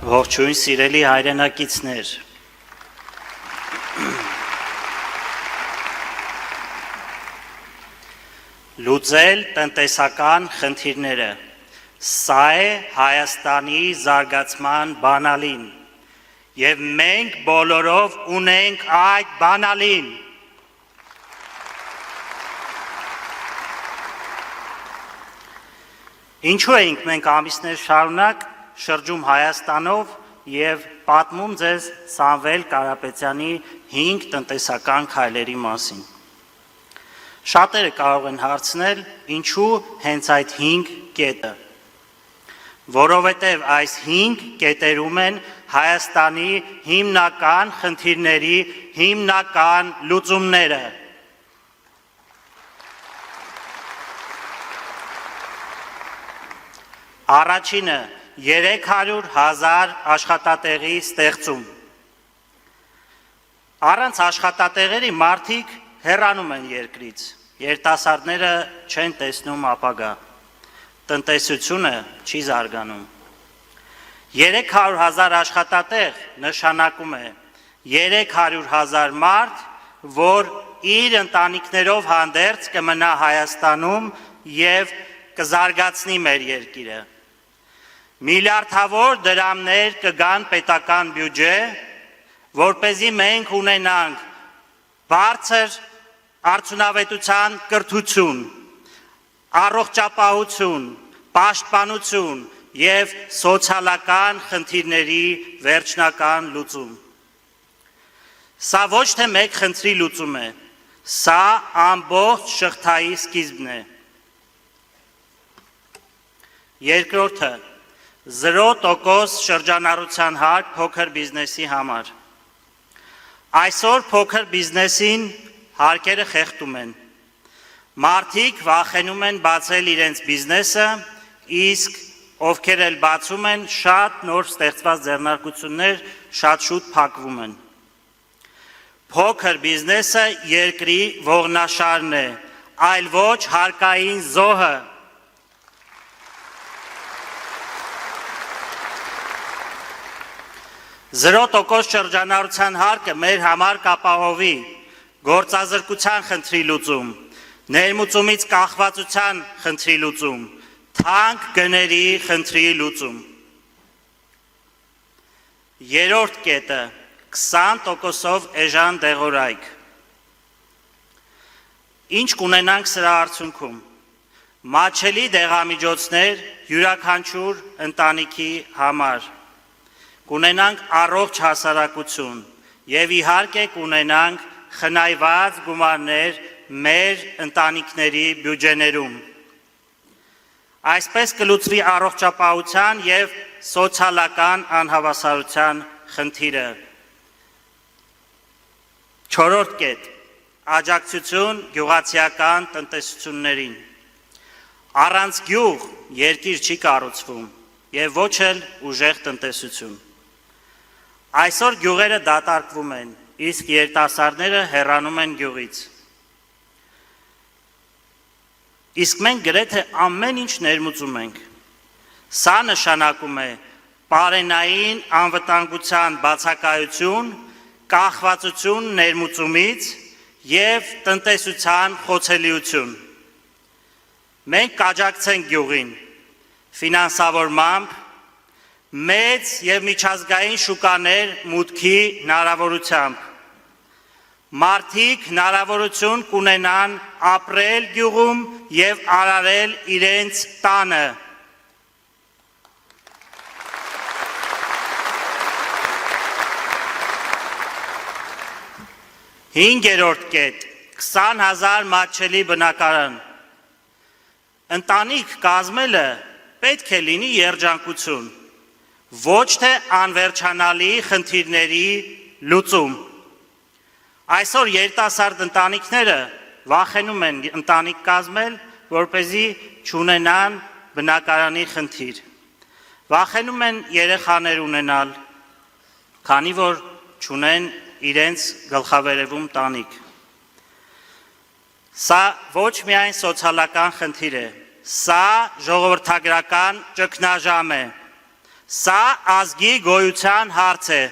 Ողջույն սիրելի հայրենակիցներ, լուծել տնտեսական խնդիրները, սա է Հայաստանի զարգացման բանալին, և մենք բոլորով ունենք այդ բանալին։ Ինչու էինք մենք ամիսներ շարունակ շրջում Հայաստանով և պատմում ձեզ Սամվել Կարապետյանի 5 տնտեսական քայլերի մասին։ Շատերը կարող են հարցնել, ինչու հենց այդ 5 կետը, որովհետև այս 5 կետերում են Հայաստանի հիմնական խնդիրների հիմնական լուծումները։ Առաջինը 300,000 աշխատատեղի ստեղծում։ Առանց աշխատատեղերի մարդիկ հեռանում են երկրից, երիտասարդները չեն տեսնում ապագա, տնտեսությունը չի զարգանում։ 300,000 աշխատատեղ նշանակում է 300,000 մարդ, որ իր ընտանիքներով հանդերձ կմնա Հայաստանում և կզարգացնի մեր երկիրը։ Միլիարդավոր դրամներ կգան պետական բյուջե, որպեսզի մենք ունենանք բարձր արդյունավետության կրթություն, առողջապահություն, պաշտպանություն և սոցիալական խնդիրների վերջնական լուծում։ Սա ոչ թե մեկ խնդրի լուծում է, սա ամբողջ շղթայի սկիզբն է։ Երկրորդը 0% շրջանառության հարկ փոքր բիզնեսի համար։ Այսօր փոքր բիզնեսին հարկերը խեղդում են։ Մարդիկ վախենում են բացել իրենց բիզնեսը, իսկ ովքեր էլ բացում են, շատ նոր ստեղծված ձեռնարկություններ շատ շուտ փակվում են։ Փոքր բիզնեսը երկրի ողնաշարն է, այլ ոչ հարկային զոհը։ 0% շրջանառության հարկը մեր համար կապահովի գործազրկության խնդրի լուծում, ներմուծումից կախվածության խնդրի լուծում, թանկ գների խնդրի լուծում։ Երրորդ կետը 20%-ով էժան դեղորայք։ Ինչ կունենանք սրա արդյունքում։ Մատչելի դեղամիջոցներ յուրաքանչյուր ընտանիքի համար։ Կունենանք առողջ հասարակություն և իհարկե կունենանք խնայված գումարներ մեր ընտանիքների բյուջեներում։ Այսպես կլուծվի առողջապահության և սոցիալական անհավասարության խնդիրը։ Չորրորդ կետ՝ աջակցություն գյուղացիական տնտեսություններին։ Առանց գյուղ երկիր չի կառուցվում և ոչ էլ ուժեղ տնտեսություն։ Այսօր գյուղերը դատարկվում են, իսկ երիտասարդները հեռանում են գյուղից։ Իսկ մենք գրեթե ամեն ինչ ներմուծում ենք։ Սա նշանակում է պարենային անվտանգության բացակայություն, կախվածություն ներմուծումից և տնտեսության խոցելիություն։ Մենք կաջակցենք գյուղին ֆինանսավորմամբ, մեծ և միջազգային շուկաներ մուտքի հնարավորությամբ։ Մարդիկ հնարավորություն կունենան ապրել գյուղում և արարել իրենց տանը։ Հինգերորդ կետ՝ 20,000 մատչելի բնակարան։ Ընտանիք կազմելը պետք է լինի երջանկություն, ոչ թե անվերջանալի խնդիրների լուծում։ Այսօր երիտասարդ ընտանիքները վախենում են ընտանիք կազմել, որպեսզի չունենան բնակարանի խնդիր։ Վախենում են երեխաներ ունենալ, քանի որ չունեն իրենց գլխավերևում տանիք։ Սա ոչ միայն սոցիալական խնդիր է, սա ժողովրդագրական ճգնաժամ է։ Սա ազգի գոյության հարց է։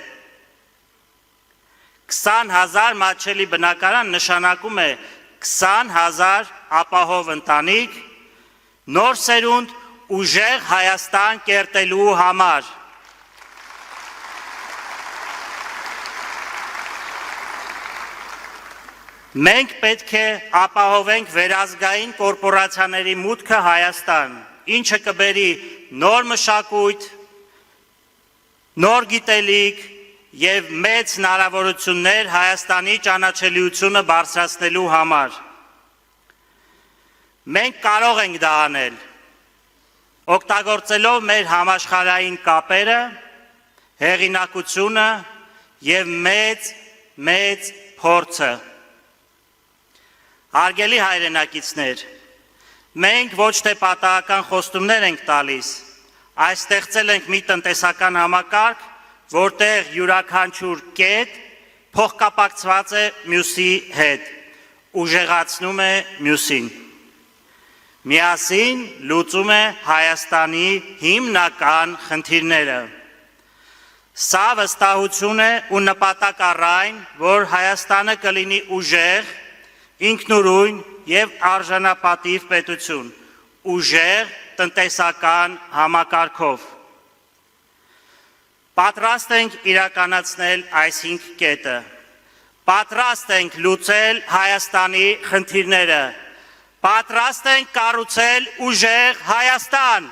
20,000 մատչելի բնակարան նշանակում է 20,000 ապահով ընտանիք, նոր սերունդ ուժեղ Հայաստան կերտելու համար։ Մենք պետք է ապահովենք վերազգային կորպորացիաների մուտքը Հայաստան, ինչը կբերի նոր մշակույթ, նոր գիտելիք և մեծ հնարավորություններ Հայաստանի ճանաչելիությունը բարձրացնելու համար։ Մենք կարող ենք դա անել, օգտագործելով մեր համաշխարհային կապերը, հեղինակությունը և մեծ փորձը։ Հարգելի հայրենակիցներ, մենք ոչ թե պատահական խոստումներ ենք տալիս, այլ ստեղծել ենք մի տնտեսական համակարգ, որտեղ յուրաքանչյուր կետ փոխկապակցված է մյուսի հետ, ուժեղացնում է մյուսին։ Միասին լուծում է Հայաստանի հիմնական խնդիրները։ Սա վստահություն է ու նպատակ առ այն, որ Հայաստանը կլինի ուժեղ, ինքնուրույն և արժանապատիվ պետություն, ուժեղ տնտեսական համակարգով։ Պատրաստ ենք իրականացնել այս 5 կետը, պատրաստ ենք լուծել Հայաստանի խնդիրները, պատրաստ ենք կառուցել ուժեղ Հայաստան։